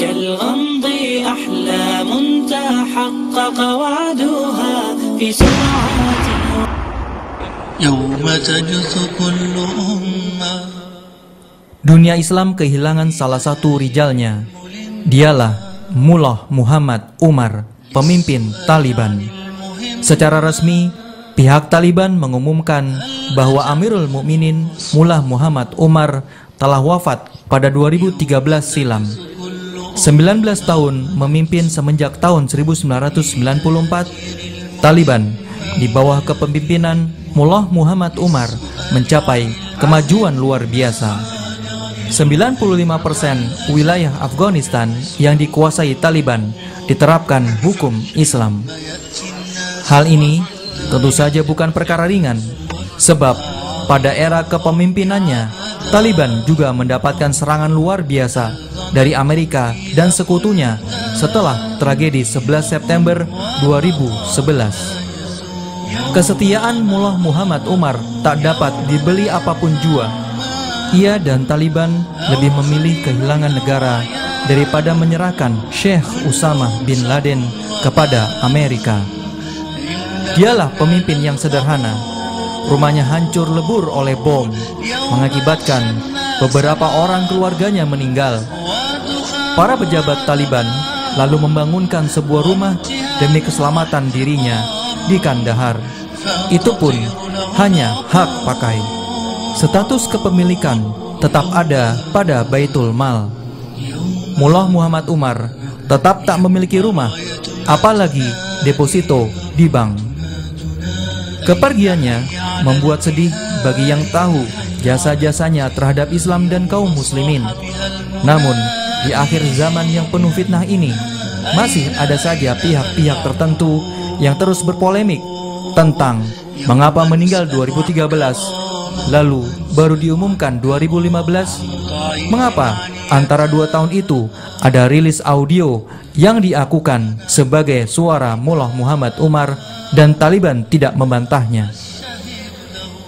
كالغمض أحلام تحقق وعدها في سرعات يوم تجث كل أمة. Dunia Islam kehilangan salah satu rijalnya. Dialah Mullah Muhammad Umar, pemimpin Taliban. Secara resmi, pihak Taliban mengumumkan bahwa Amirul Mukminin Mullah Muhammad Umar telah wafat pada 2013 silam. 19 tahun memimpin semenjak tahun 1994, Taliban di bawah kepemimpinan Mullah Muhammad Umar mencapai kemajuan luar biasa. 95% wilayah Afghanistan yang dikuasai Taliban diterapkan hukum Islam. Hal ini tentu saja bukan perkara ringan, sebab pada era kepemimpinannya, Taliban juga mendapatkan serangan luar biasa dari Amerika dan sekutunya setelah tragedi 11 September 2011. Kesetiaan Mullah Muhammad Umar tak dapat dibeli apapun jua. Ia dan Taliban lebih memilih kehilangan negara daripada menyerahkan Syekh Usama bin Laden kepada Amerika. Dialah pemimpin yang sederhana. Rumahnya hancur lebur oleh bom, mengakibatkan beberapa orang keluarganya meninggal. Para pejabat Taliban lalu membangunkan sebuah rumah demi keselamatan dirinya di Kandahar. Itu pun hanya hak pakai. Status kepemilikan tetap ada pada Baitul Mal. Mullah Muhammad Umar tetap tak memiliki rumah, apalagi deposito di bank. Kepergiannya membuat sedih bagi yang tahu jasa-jasanya terhadap Islam dan kaum muslimin. Namun, di akhir zaman yang penuh fitnah ini, masih ada saja pihak-pihak tertentu yang terus berpolemik tentang mengapa meninggal 2013, lalu baru diumumkan 2015. Mengapa antara 2 tahun itu ada rilis audio yang diakukan sebagai suara Mullah Muhammad Umar dan Taliban tidak membantahnya?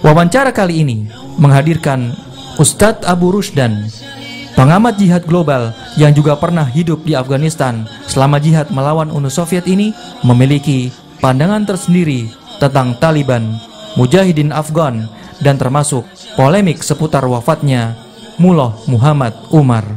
Wawancara kali ini menghadirkan Ustadz Abu Rusdan, pengamat jihad global yang juga pernah hidup di Afghanistan selama jihad melawan Uni Soviet ini, memiliki pandangan tersendiri tentang Taliban, mujahidin Afgan, dan termasuk polemik seputar wafatnya Mullah Muhammad Umar.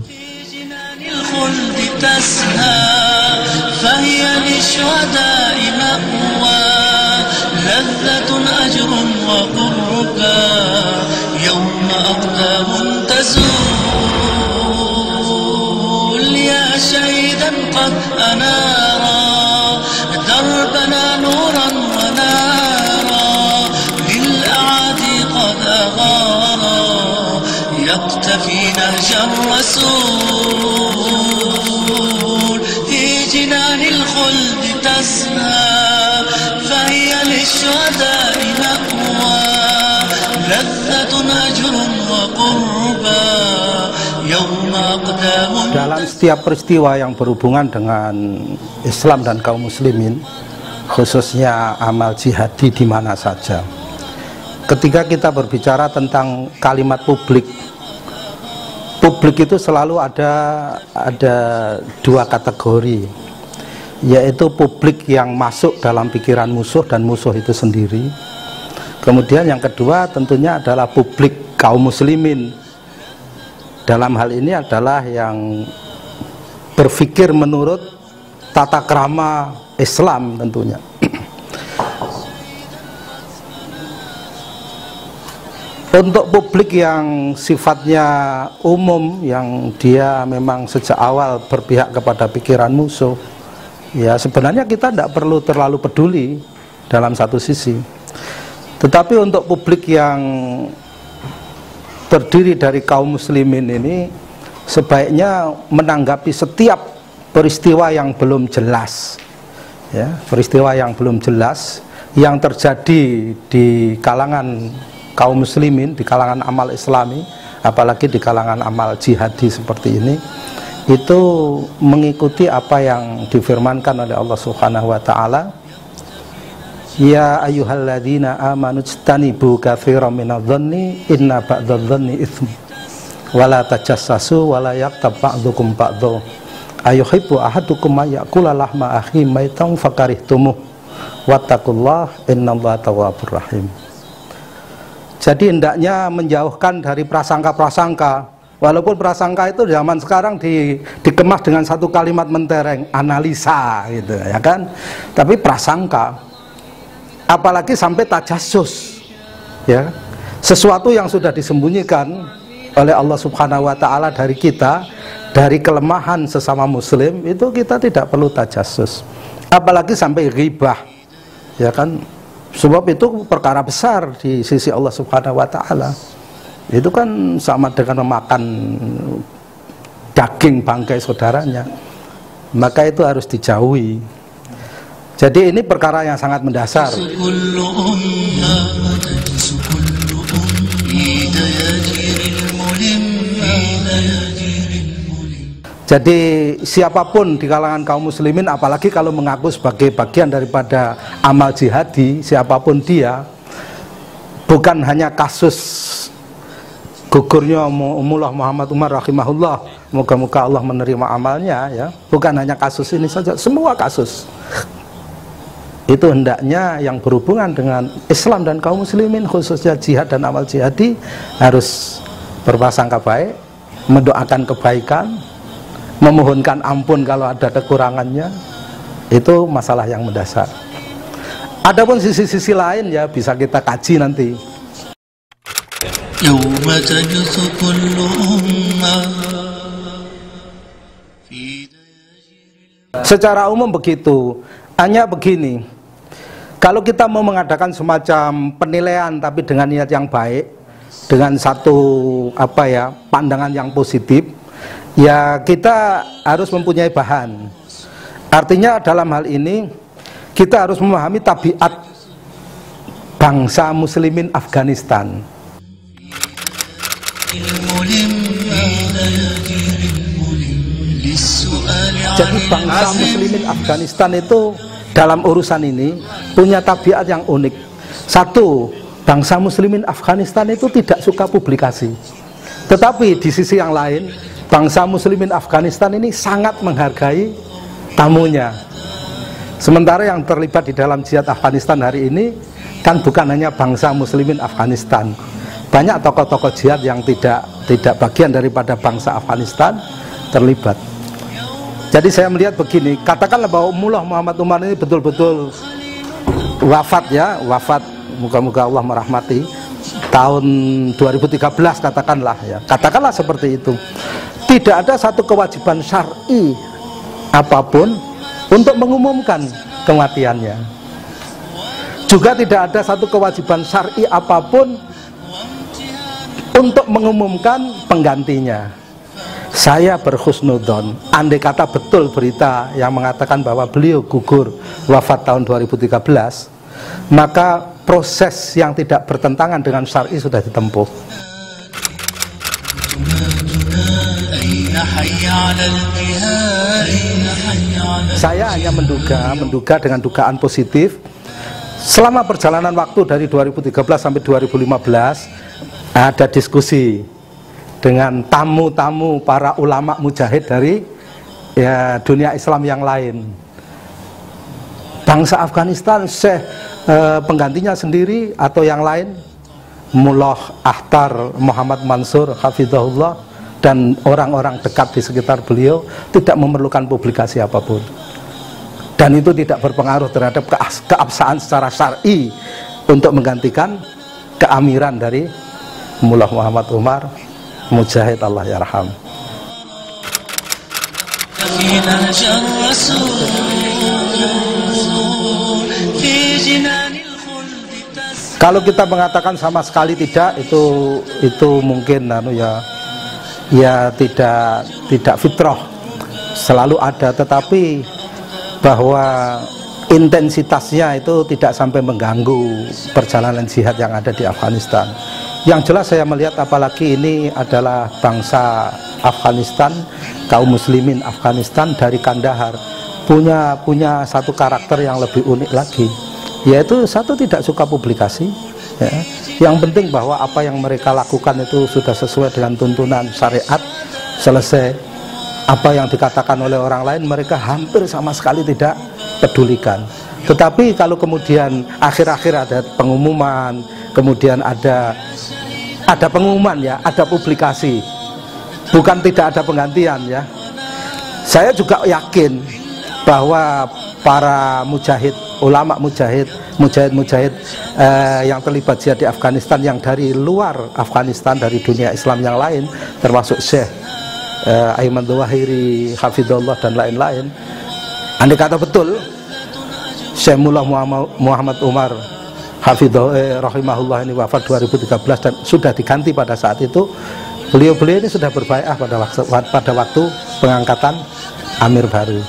يقتفي نهج الرسول في جنان الخلد تسنى فهي للشهداء مأوى لذة أجر وقربى يوم أقدام. Dalam setiap peristiwa yang berhubungan dengan Islam dan kaum muslimin, khususnya amal jihadi di mana saja, ketika kita berbicara tentang kalimat publik itu selalu ada 2 kategori, yaitu publik yang masuk dalam pikiran musuh dan musuh itu sendiri. Kemudian yang kedua tentunya adalah publik kaum muslimin. Dalam hal ini adalah yang berpikir menurut tata krama Islam tentunya. Untuk publik yang sifatnya umum, yang dia memang sejak awal berpihak kepada pikiran musuh, ya sebenarnya kita tidak perlu terlalu peduli dalam satu sisi. Tetapi untuk publik yang terdiri dari kaum muslimin ini, sebaiknya menanggapi setiap peristiwa yang belum jelas, ya, peristiwa yang belum jelas yang terjadi di kalangan kaum muslimin, di kalangan amal islami, apalagi di kalangan amal jihadi seperti ini, itu mengikuti apa yang difirmankan oleh Allah Subhanahu wa taala, ya ayyuhalladzina amanu ijtanibu katsiran minadh-dhanni inna ba'dadh-dhanni itsm wala tajassasu wala yaghtab ba'dukum ba'dha ayuhibbu ahadukum ayyakula lahma akhi maitan fakarihtumuh wattaqullah innallaha tawwabur rahim. Jadi hendaknya menjauhkan dari prasangka-prasangka. Walaupun prasangka itu zaman sekarang dikemas dengan satu kalimat mentereng, analisa gitu ya kan. Tapi prasangka, apalagi sampai tajassus, ya, sesuatu yang sudah disembunyikan oleh Allah Subhanahu wa Ta'ala dari kita, dari kelemahan sesama Muslim, itu kita tidak perlu tajassus. Apalagi sampai ghibah, ya kan. Sebab itu perkara besar di sisi Allah Subhanahu wa Ta'ala. Itu kan sama dengan memakan daging bangkai saudaranya. Maka itu harus dijauhi. Jadi ini perkara yang sangat mendasar. Jadi siapapun di kalangan kaum muslimin, apalagi kalau mengaku sebagai bagian daripada amal jihadi, siapapun dia, bukan hanya kasus gugurnya Mullah Muhammad Umar rahimahullah, moga-moga Allah menerima amalnya, ya, bukan hanya kasus ini saja, semua kasus itu hendaknya yang berhubungan dengan Islam dan kaum muslimin, khususnya jihad dan amal jihadi, harus berprasangka baik, mendoakan kebaikan, memohonkan ampun kalau ada kekurangannya. Itu masalah yang mendasar. Adapun sisi-sisi lain ya bisa kita kaji nanti. Secara umum begitu. Hanya begini, kalau kita mau mengadakan semacam penilaian tapi dengan niat yang baik, dengan satu pandangan yang positif, ya kita harus mempunyai bahan. Artinya dalam hal ini kita harus memahami tabiat bangsa muslimin Afghanistan. Jadi bangsa muslimin Afghanistan itu dalam urusan ini punya tabiat yang unik. Satu, bangsa muslimin Afghanistan itu tidak suka publikasi. Tetapi di sisi yang lain, bangsa muslimin Afghanistan ini sangat menghargai tamunya. Sementara yang terlibat di dalam jihad Afghanistan hari ini kan bukan hanya bangsa muslimin Afghanistan. Banyak tokoh-tokoh jihad yang tidak bagian daripada bangsa Afghanistan terlibat. Jadi saya melihat begini, katakanlah bahwa Mullah Muhammad Umar ini betul-betul wafat, ya, wafat, moga-moga Allah merahmati, tahun 2013 katakanlah, ya, katakanlah seperti itu. Tidak ada satu kewajiban syar'i apapun untuk mengumumkan kematiannya. Juga tidak ada satu kewajiban syar'i apapun untuk mengumumkan penggantinya. Saya berhusnudzon, andai kata betul berita yang mengatakan bahwa beliau gugur wafat tahun 2013, maka proses yang tidak bertentangan dengan syar'i sudah ditempuh. Saya hanya menduga dengan dugaan positif, selama perjalanan waktu dari 2013 sampai 2015 ada diskusi dengan tamu-tamu para ulama mujahid dari dunia Islam yang lain. Bangsa Afghanistan, penggantinya sendiri atau yang lain, Mullah Akhtar Muhammad Mansur hafizahullah dan orang-orang dekat di sekitar beliau tidak memerlukan publikasi apapun. Dan itu tidak berpengaruh terhadap keabsahan secara syar'i untuk menggantikan keamiran dari Mullah Muhammad Umar Mujahid, Allah yarham. Kalau kita mengatakan sama sekali tidak, itu mungkin ya tidak fitrah, selalu ada, tetapi bahwa intensitasnya itu tidak sampai mengganggu perjalanan jihad yang ada di Afghanistan. Yang jelas saya melihat, apalagi ini adalah bangsa Afghanistan, kaum muslimin Afghanistan dari Kandahar, punya satu karakter yang lebih unik lagi, yaitu satu, tidak suka publikasi, ya. Yang penting bahwa apa yang mereka lakukan itu sudah sesuai dengan tuntunan syariat, selesai. apa yang dikatakan oleh orang lain mereka hampir sama sekali tidak pedulikan. Tetapi kalau kemudian akhir-akhir ada pengumuman, kemudian ada pengumuman ya, ada publikasi, bukan tidak ada penggantian ya. Saya juga yakin bahwa para mujahid, ulama mujahid yang terlibat jihad di Afghanistan, yang dari luar Afghanistan, dari dunia Islam yang lain, termasuk Syekh Ayman Zawahiri, Hafidhullah dan lain-lain, andai kata betul Syekh Mullah Muhammad Umar Hafidhullah rahimahullah ini wafat 2013 dan sudah diganti pada saat itu, beliau ini sudah berbaiat pada waktu pengangkatan Amir baru.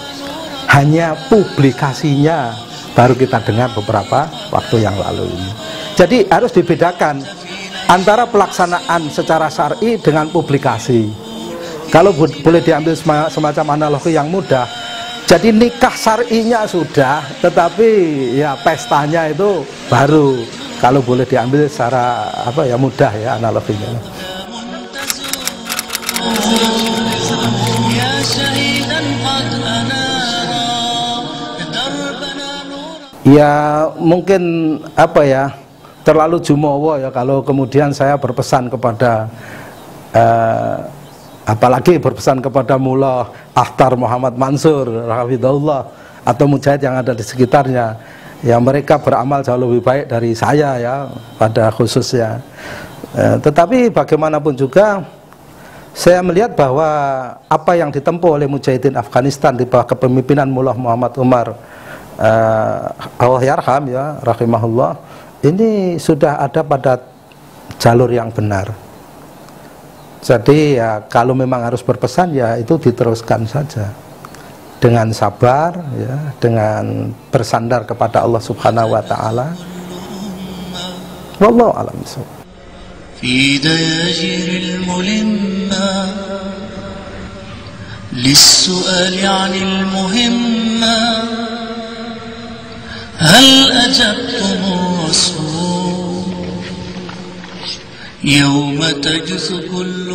Hanya publikasinya baru kita dengar beberapa waktu yang lalu ini. Jadi harus dibedakan antara pelaksanaan secara syar'i dengan publikasi. Kalau boleh diambil semacam analogi yang mudah, jadi nikah syar'inya sudah, tetapi ya pestanya itu baru. Kalau boleh diambil secara mudah ya analoginya. Ya mungkin terlalu jumawa ya kalau kemudian saya berpesan kepada apalagi berpesan kepada Mullah Akhtar Muhammad Mansur Hafidhullah atau mujahid yang ada di sekitarnya, ya mereka beramal jauh lebih baik dari saya ya pada khususnya. Tetapi bagaimanapun juga saya melihat bahwa apa yang ditempuh oleh mujahidin Afghanistan di bawah kepemimpinan Mullah Muhammad Umar Allah yarham ya rahimahullah, ini sudah ada pada jalur yang benar. Jadi ya kalau memang harus berpesan ya itu diteruskan saja dengan sabar ya, dengan bersandar kepada Allah Subhanahu wa taala. Wallahu a'lam bishawab. Fi dayajiril mulimma lis-su'ali 'anil muhimma hal ajabtum rasul يوم تجث كل